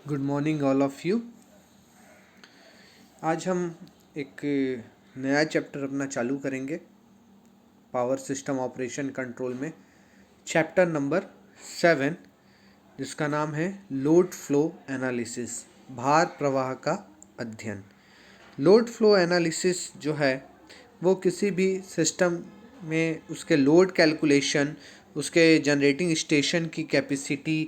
Good morning all of you. आज हम एक नया चैप्टर अपना चालू करेंगे पावर सिस्टम ऑपरेशन कंट्रोल में, चैप्टर नंबर 7, जिसका नाम है लोड फ्लो एनालिसिस, भार प्रवाह का अध्ययन। लोड फ्लो एनालिसिस जो है वो किसी भी सिस्टम में उसके लोड कैलकुलेशन, उसके जनरेटिंग स्टेशन की कैपेसिटी,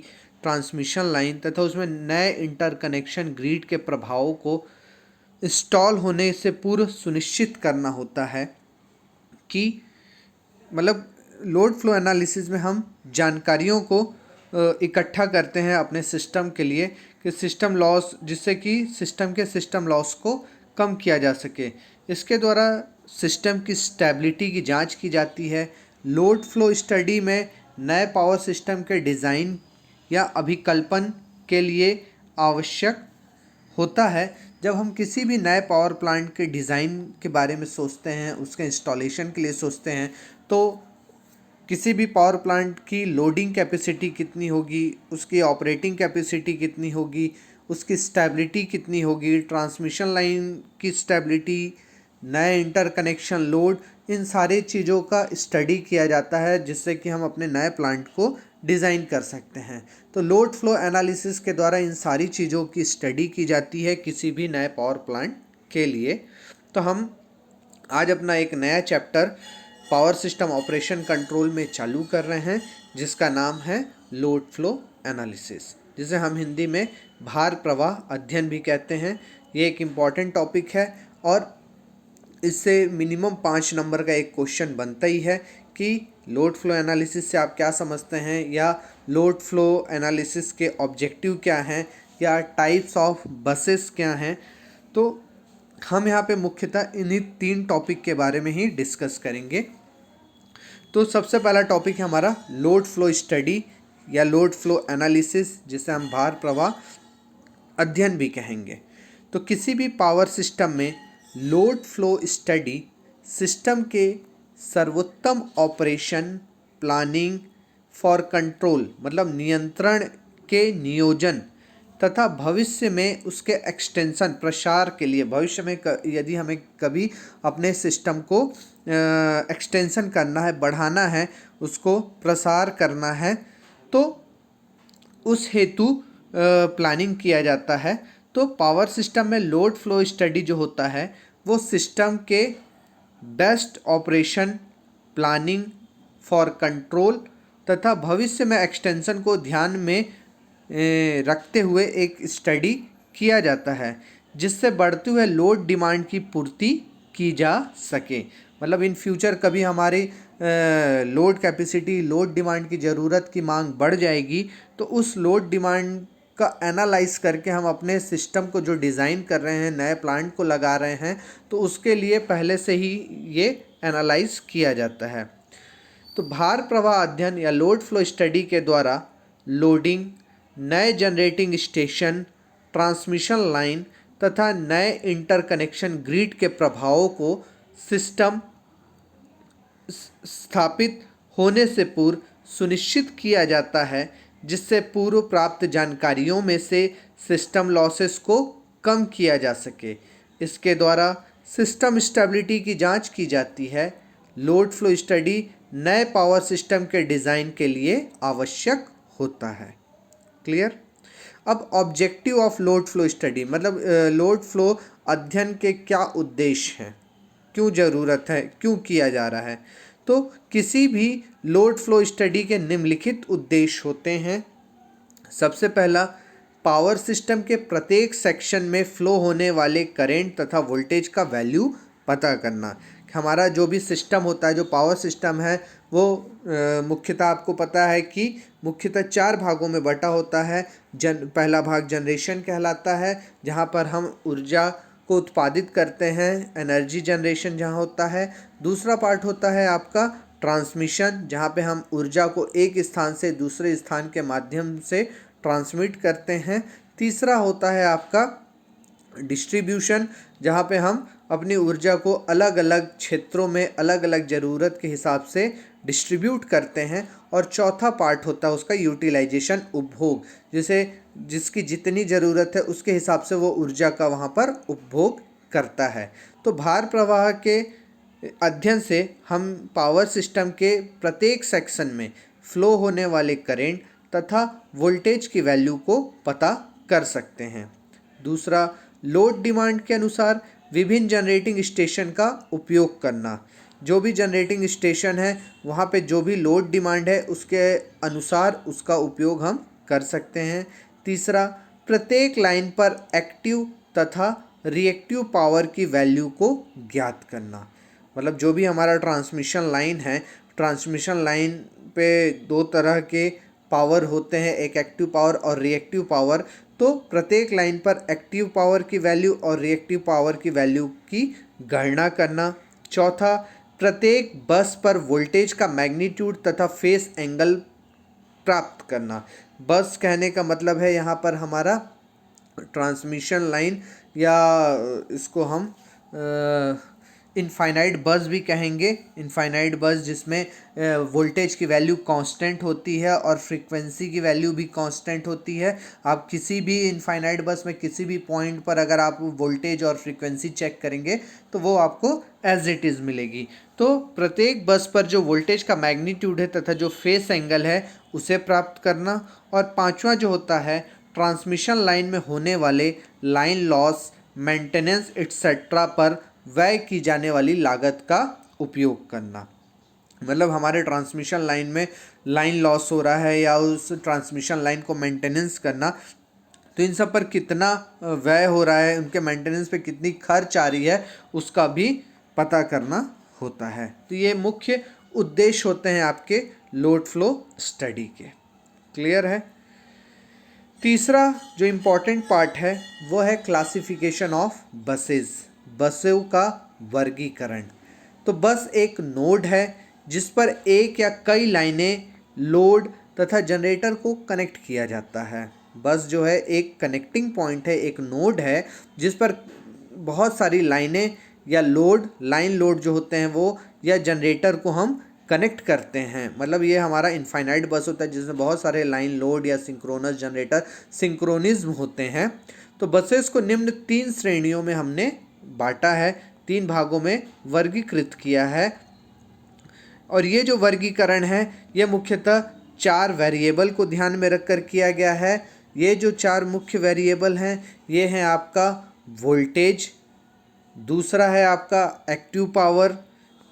ट्रांसमिशन लाइन तथा उसमें नए इंटरकनेक्शन ग्रिड के प्रभावों को इंस्टॉल होने से पूर्व सुनिश्चित करना होता है कि मतलब लोड फ्लो एनालिसिस में हम जानकारियों को इकट्ठा करते हैं अपने सिस्टम के लिए कि सिस्टम लॉस, जिससे कि सिस्टम लॉस को कम किया जा सके। इसके द्वारा सिस्टम की स्टेबिलिटी की जांच की जाती है। लोड फ्लो स्टडी में नए पावर सिस्टम के डिज़ाइन या अभिकल्पन के लिए आवश्यक होता है। जब हम किसी भी नए पावर प्लांट के डिज़ाइन के बारे में सोचते हैं, उसके इंस्टॉलेशन के लिए सोचते हैं, तो किसी भी पावर प्लांट की लोडिंग कैपेसिटी कितनी होगी, उसकी ऑपरेटिंग कैपेसिटी कितनी होगी, उसकी स्टेबिलिटी कितनी होगी, ट्रांसमिशन लाइन की स्टेबिलिटी, नए इंटरकनेक्शन लोड, इन सारी चीज़ों का स्टडी किया जाता है जिससे कि हम अपने नए प्लांट को डिज़ाइन कर सकते हैं। तो लोड फ्लो एनालिसिस के द्वारा इन सारी चीज़ों की स्टडी की जाती है किसी भी नए पावर प्लांट के लिए। तो हम आज अपना एक नया chapter power system operation control में चालू कर रहे हैं, जिसका नाम है लोड फ्लो एनालिसिस, जिसे हम हिंदी में भार प्रवाह अध्ययन भी कहते हैं। ये एक इम्पॉर्टेंट टॉपिक है और इससे मिनिमम 5 नंबर का एक क्वेश्चन बनता ही है कि लोड फ्लो एनालिसिस से आप क्या समझते हैं, या लोड फ्लो एनालिसिस के ऑब्जेक्टिव क्या हैं, या टाइप्स ऑफ बसेस क्या हैं। तो हम यहाँ पे मुख्यतः इन्हीं 3 टॉपिक के बारे में ही डिस्कस करेंगे। तो सबसे पहला टॉपिक है हमारा लोड फ्लो स्टडी या लोड फ्लो एनालिसिस, जिसे हम भार प्रवाह अध्ययन भी कहेंगे। तो किसी भी पावर सिस्टम में लोड फ्लो स्टडी सिस्टम के सर्वोत्तम ऑपरेशन, प्लानिंग फॉर कंट्रोल मतलब नियंत्रण के नियोजन तथा भविष्य में उसके एक्सटेंशन प्रसार के लिए, भविष्य में यदि हमें कभी अपने सिस्टम को एक्सटेंशन करना है, बढ़ाना है, उसको प्रसार करना है, तो उस हेतु प्लानिंग किया जाता है। तो पावर सिस्टम में लोड फ्लो स्टडी जो होता है वो सिस्टम के best operation, planning for control तथा भविष्य में एक्सटेंशन को ध्यान में रखते हुए एक स्टडी किया जाता है, जिससे बढ़ते हुए लोड डिमांड की पूर्ति की जा सके। मतलब इन फ्यूचर कभी हमारी लोड कैपेसिटी, लोड डिमांड की ज़रूरत की मांग बढ़ जाएगी, तो उस लोड डिमांड का एनालाइज करके हम अपने सिस्टम को जो डिज़ाइन कर रहे हैं, नए प्लांट को लगा रहे हैं, तो उसके लिए पहले से ही ये एनालाइज किया जाता है। तो भार प्रवाह अध्ययन या लोड फ्लो स्टडी के द्वारा लोडिंग, नए जनरेटिंग स्टेशन, ट्रांसमिशन लाइन तथा नए इंटरकनेक्शन ग्रिड के प्रभावों को सिस्टम स्थापित होने से पूर्व सुनिश्चित किया जाता है, जिससे पूर्व प्राप्त जानकारियों में से सिस्टम लॉसेस को कम किया जा सके। इसके द्वारा सिस्टम स्टेबिलिटी की जांच की जाती है। लोड फ्लो स्टडी नए पावर सिस्टम के डिज़ाइन के लिए आवश्यक होता है। क्लियर? अब objective of load flow study मतलब लोड फ्लो अध्ययन के क्या उद्देश्य हैं, क्यों ज़रूरत है, क्यों किया जा रहा है। तो किसी भी लोड फ्लो स्टडी के निम्नलिखित उद्देश्य होते हैं। सबसे पहला, पावर सिस्टम के प्रत्येक सेक्शन में फ्लो होने वाले करंट तथा वोल्टेज का वैल्यू पता करना। हमारा जो भी सिस्टम होता है, जो पावर सिस्टम है, वो मुख्यतः आपको पता है कि मुख्यतः 4 भागों में बटा होता है। पहला भाग जनरेशन कहलाता है, जहाँ पर हम ऊर्जा को उत्पादित करते हैं, एनर्जी जनरेशन जहाँ होता है। दूसरा पार्ट होता है आपका ट्रांसमिशन, जहाँ पे हम ऊर्जा को एक स्थान से दूसरे स्थान के माध्यम से ट्रांसमिट करते हैं। तीसरा होता है आपका डिस्ट्रीब्यूशन, जहाँ पे हम अपनी ऊर्जा को अलग अलग क्षेत्रों में अलग अलग ज़रूरत के हिसाब से डिस्ट्रीब्यूट करते हैं, और चौथा पार्ट होता है उसका यूटिलाइजेशन, उपभोग, जिसे जिसकी जितनी ज़रूरत है उसके हिसाब से वो ऊर्जा का वहाँ पर उपभोग करता है। तो भार प्रवाह के अध्ययन से हम पावर सिस्टम के प्रत्येक सेक्शन में फ्लो होने वाले करंट तथा वोल्टेज की वैल्यू को पता कर सकते हैं। दूसरा, लोड डिमांड के अनुसार विभिन्न जनरेटिंग स्टेशन का उपयोग करना। जो भी जनरेटिंग स्टेशन है वहाँ पे जो भी लोड डिमांड है उसके अनुसार उसका उपयोग हम कर सकते हैं। तीसरा, प्रत्येक लाइन पर एक्टिव तथा रिएक्टिव पावर की वैल्यू को ज्ञात करना। मतलब जो भी हमारा ट्रांसमिशन लाइन है, ट्रांसमिशन लाइन पे दो तरह के पावर होते हैं, एक एक्टिव पावर और रिएक्टिव पावर। तो प्रत्येक लाइन पर एक्टिव पावर की वैल्यू और रिएक्टिव पावर की वैल्यू की गणना करना। चौथा, प्रत्येक बस पर वोल्टेज का मैग्नीट्यूड तथा फेस एंगल प्राप्त करना। बस कहने का मतलब है यहाँ पर हमारा ट्रांसमिशन लाइन, या इसको हम इनफाइनाइट बस भी कहेंगे। इनफाइनाइट बस जिसमें वोल्टेज की वैल्यू कांस्टेंट होती है और फ्रीक्वेंसी की वैल्यू भी कांस्टेंट होती है। आप किसी भी इनफाइनाइट बस में किसी भी पॉइंट पर अगर आप वोल्टेज और फ्रीक्वेंसी चेक करेंगे तो वो आपको एज इट इज़ मिलेगी। तो प्रत्येक बस पर जो वोल्टेज का मैग्नीट्यूड है तथा जो फेस एंगल है उसे प्राप्त करना। और पांचवा जो होता है, ट्रांसमिशन लाइन में होने वाले लाइन लॉस, मेंटेनेंस एक्सेट्रा पर व्यय की जाने वाली लागत का उपयोग करना। मतलब हमारे ट्रांसमिशन लाइन में लाइन लॉस हो रहा है या उस ट्रांसमिशन लाइन को मेंटेनेंस करना, तो इन सब पर कितना व्यय हो रहा है, उनके मेंटेनेंस पे कितनी खर्च आ रही है, उसका भी पता करना होता है। तो ये मुख्य उद्देश्य होते हैं आपके लोड फ्लो स्टडी के। क्लियर है। तीसरा जो इम्पोर्टेंट पार्ट है वो है क्लासिफिकेशन ऑफ बसेस, बसों का वर्गीकरण। तो बस एक नोड है जिस पर एक या कई लाइनें, लोड तथा जनरेटर को कनेक्ट किया जाता है। बस जो है एक कनेक्टिंग पॉइंट है, एक नोड है जिस पर बहुत सारी लाइनें या लोड, लाइन लोड जो होते हैं वो, या जनरेटर को हम कनेक्ट करते हैं। मतलब ये हमारा इनफाइनाइट बस होता है जिसमें बहुत सारे लाइन लोड या सिंक्रोनस जनरेटर, सिंक्रोनिज्म होते हैं। तो बसेस को निम्न 3 श्रेणियों में हमने बांटा है, 3 भागों में वर्गीकृत किया है। और ये जो वर्गीकरण है ये मुख्यतः 4 वेरिएबल को ध्यान में रखकर किया गया है। ये जो 4 मुख्य वेरिएबल हैं ये हैं आपका वोल्टेज, दूसरा है आपका एक्टिव पावर,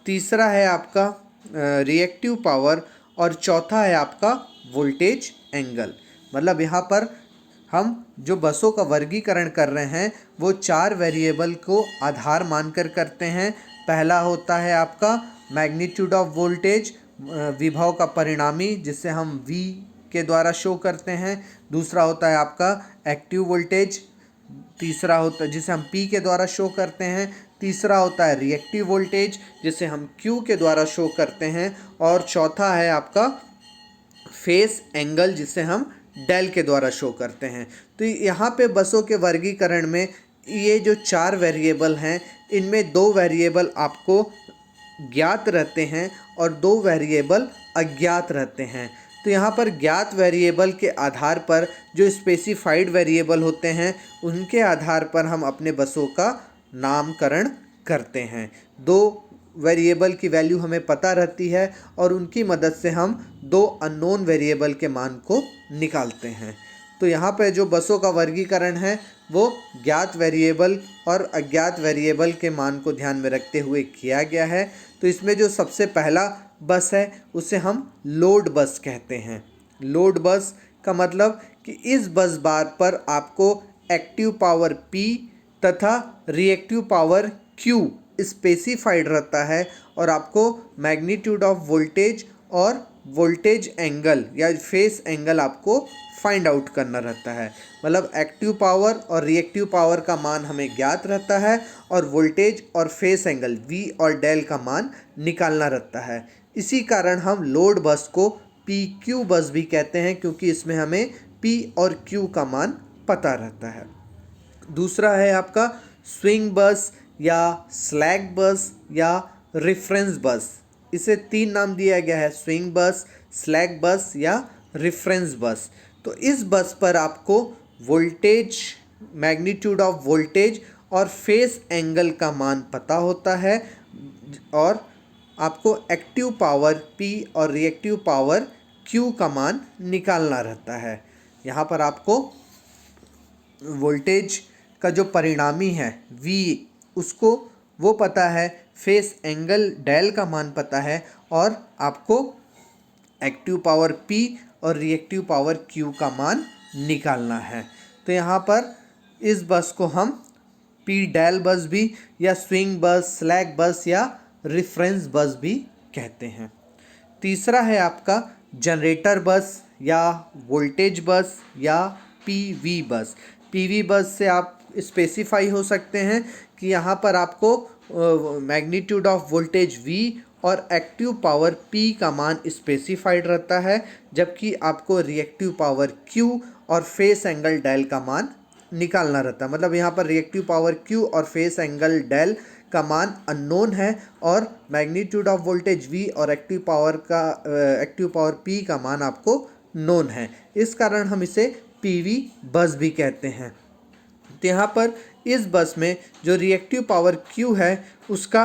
तीसरा है आपका रिएक्टिव पावर, और चौथा है आपका वोल्टेज एंगल। मतलब यहाँ पर हम जो बसों का वर्गीकरण कर रहे हैं वो 4 वेरिएबल को आधार मानकर करते हैं। पहला होता है आपका मैग्नीट्यूड ऑफ वोल्टेज, विभव का परिणामी जिसे हम V के द्वारा शो करते हैं। दूसरा होता है आपका एक्टिव वोल्टेज, तीसरा होता है जिसे हम P के द्वारा शो करते हैं। तीसरा होता है रिएक्टिव वोल्टेज जिसे हम Q के द्वारा शो करते हैं। और चौथा है आपका फेस एंगल जिसे हम डेल के द्वारा शो करते हैं। तो यहाँ पे बसों के वर्गीकरण में ये जो 4 वेरिएबल हैं इनमें 2 वेरिएबल आपको ज्ञात रहते हैं और 2 वेरिएबल अज्ञात रहते हैं। तो यहाँ पर ज्ञात वेरिएबल के आधार पर जो स्पेसिफाइड वेरिएबल होते हैं उनके आधार पर हम अपने बसों का नामकरण करते हैं। 2 वेरिएबल की वैल्यू हमें पता रहती है और उनकी मदद से हम 2 अननोन वेरिएबल के मान को निकालते हैं। तो यहाँ पे जो बसों का वर्गीकरण है वो ज्ञात वेरिएबल और अज्ञात वेरिएबल के मान को ध्यान में रखते हुए किया गया है। तो इसमें जो सबसे पहला बस है उसे हम लोड बस कहते हैं। लोड बस का मतलब कि इस बस बार पर आपको एक्टिव पावर P तथा रिएक्टिव पावर Q स्पेसिफाइड रहता है और आपको मैग्नीट्यूड ऑफ वोल्टेज और वोल्टेज एंगल या फेस एंगल आपको फाइंड आउट करना रहता है। मतलब एक्टिव पावर और रिएक्टिव पावर का मान हमें ज्ञात रहता है और वोल्टेज और फेस एंगल V और डेल का मान निकालना रहता है। इसी कारण हम लोड बस को PQ बस भी कहते हैं क्योंकि इसमें हमें P और Q का मान पता रहता है। दूसरा है आपका स्विंग बस या स्लैक बस या रेफरेंस बस। इसे 3 नाम दिया गया है, स्विंग बस, स्लैक बस या रेफरेंस बस। तो इस बस पर आपको वोल्टेज, मैग्नीट्यूड ऑफ वोल्टेज और फेस एंगल का मान पता होता है और आपको एक्टिव पावर P और रिएक्टिव पावर Q का मान निकालना रहता है। यहाँ पर आपको वोल्टेज का जो परिणामी है V, उसको वो पता है, फेस एंगल डेल का मान पता है और आपको एक्टिव पावर P और रिएक्टिव पावर Q का मान निकालना है। तो यहाँ पर इस बस को हम P डेल बस भी या स्विंग बस, स्लैक बस या रेफरेंस बस भी कहते हैं। तीसरा है आपका जनरेटर बस या वोल्टेज बस या PV बस। PV बस से आप स्पेसिफाई हो सकते हैं कि यहाँ पर आपको मैग्नीट्यूड ऑफ वोल्टेज V और एक्टिव पावर P का मान स्पेसिफाइड रहता है, जबकि आपको रिएक्टिव पावर Q और फेस एंगल डेल का मान निकालना रहता है। मतलब यहाँ पर रिएक्टिव पावर Q और फेस एंगल डेल का मान अननोन है और मैग्नीट्यूड ऑफ वोल्टेज V और एक्टिव पावर P का मान आपको नोन है। इस कारण हम इसे PV बस भी कहते हैं। तो यहाँ पर इस बस में जो रिएक्टिव पावर Q है उसका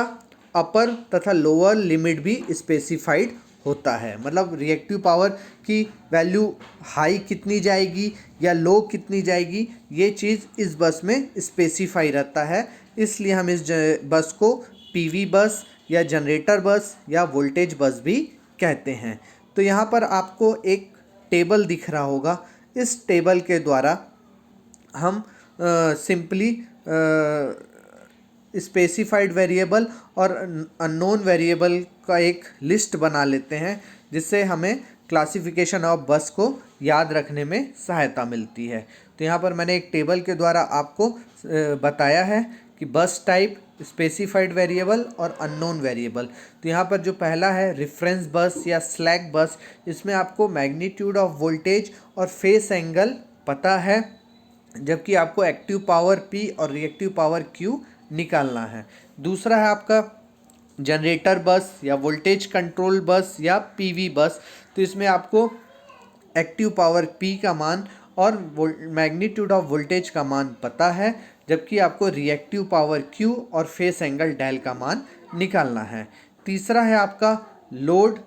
अपर तथा लोअर लिमिट भी स्पेसिफाइड होता है। मतलब रिएक्टिव पावर की वैल्यू हाई कितनी जाएगी या लो कितनी जाएगी, ये चीज़ इस बस में स्पेसिफाई रहता है। इसलिए हम इस बस को PV बस या जनरेटर बस या वोल्टेज बस भी कहते हैं। तो यहाँ पर आपको एक टेबल दिख रहा होगा। इस टेबल के द्वारा हम सिंपली स्पेसिफाइड वेरिएबल और अननोन वेरिएबल का एक लिस्ट बना लेते हैं, जिससे हमें क्लासिफिकेशन ऑफ बस को याद रखने में सहायता मिलती है। तो यहाँ पर मैंने एक टेबल के द्वारा आपको बताया है कि बस टाइप, स्पेसिफाइड वेरिएबल और अननोन वेरिएबल। तो यहाँ पर जो पहला है रेफरेंस बस या स्लैक बस, इसमें आपको मैग्नीट्यूड ऑफ वोल्टेज और फेस एंगल पता है, जबकि आपको एक्टिव पावर P और रिएक्टिव पावर Q निकालना है। दूसरा है आपका जनरेटर बस या वोल्टेज कंट्रोल बस या PV बस। तो इसमें आपको एक्टिव पावर P का मान और मैग्नीट्यूड ऑफ वोल्टेज का मान पता है, जबकि आपको रिएक्टिव पावर Q और फेस एंगल डेल का मान निकालना है। तीसरा है आपका लोड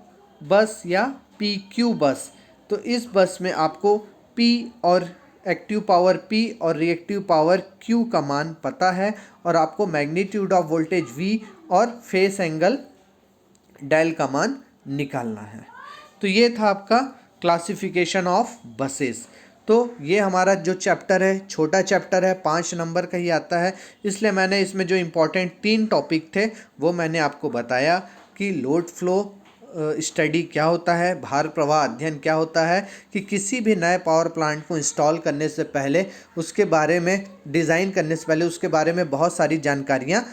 बस या PQ बस। तो इस बस में आपको P और एक्टिव पावर P और रिएक्टिव पावर Q का मान पता है और आपको मैग्नीट्यूड ऑफ वोल्टेज V और फेस एंगल डेल का मान निकालना है। तो ये था आपका क्लासिफिकेशन ऑफ बसेस। तो ये हमारा जो चैप्टर है छोटा चैप्टर है, 5 नंबर का ही आता है, इसलिए मैंने इसमें जो इम्पोर्टेंट 3 टॉपिक थे वो मैंने आपको बताया कि लोड फ्लो स्टडी क्या होता है, भार प्रवाह अध्ययन क्या होता है, कि किसी भी नए पावर प्लांट को इंस्टॉल करने से पहले उसके बारे में, डिज़ाइन करने से पहले उसके बारे में बहुत सारी जानकारियाँ